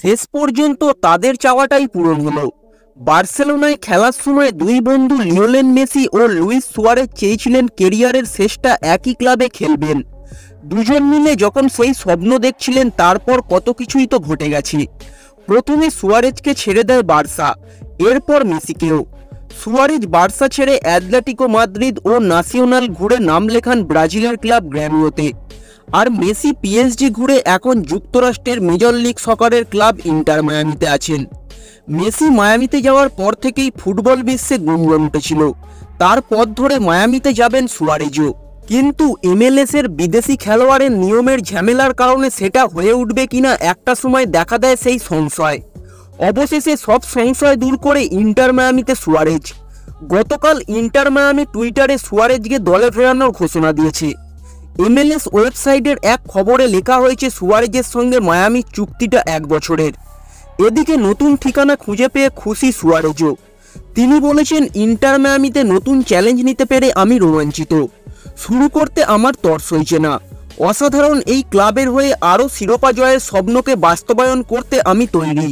শেষ পর্যন্ত তাদের চাওয়াটাই পূরণ হলো। বার্সেলোনায় খেলার সময় দুই বন্ধু লিওনেল মেসি ও লুইস সুয়ারেজ চেয়েছিলেন কেরিয়ারের শেষটা একই ক্লাবে খেলবেন। দুজন মিলে যখন সেই স্বপ্ন দেখছিলেন, তারপর কত কিছুই তো ঘটে গেছে। প্রথমে সুয়ারেজকে ছেড়ে দেয় বার্সা, এরপর মেসিকেও। সুয়ারেজ বার্সা ছেড়ে অ্যাটলেটিকো মাদ্রিদ ও ন্যাসিওনাল ঘুরে নাম লেখান ব্রাজিলের ক্লাব গ্র্যামিওতে। আর মেসি পিএসজি ঘুরে এখন যুক্তরাষ্ট্রের মেজর লিগ সকারের ক্লাব ইন্টার মায়ামিতে আছেন। মেসি মায়ামিতে যাওয়ার পর থেকেই ফুটবল বিশ্বে গুঞ্জন উঠেছিল, তার পথ ধরে মায়ামিতে যাবেন সুয়ারেজও। কিন্তু MLS এর বিদেশি খেলোয়াড়ের নিয়মের ঝামেলার কারণে সেটা হয়ে উঠবে কিনা একটা সময় দেখা দেয় সেই সংশয়। অবশেষে সব সংশয় দূর করে ইন্টার মায়ামিতে সুয়ারেজ। গতকাল ইন্টার মায়ামি টুইটারে সুয়ারেজকে দলে ফেরানোর ঘোষণা দিয়েছে। MLS ওয়েবসাইটের এক খবরে লেখা হয়েছে সুয়ারেজের সঙ্গে মায়ামির চুক্তিটা 1 বছরের। এদিকে নতুন ঠিকানা খুঁজে পেয়ে খুশি সুয়ারেজও। তিনি বলেছেন, ইন্টার মায়ামিতে নতুন চ্যালেঞ্জ নিতে পেরে আমি রোমাঞ্চিত। শুরু করতে আমার তর সইছে না। অসাধারণ এই ক্লাবের হয়ে আরও শিরোপা জয়ের স্বপ্নকে বাস্তবায়ন করতে আমি তৈরি।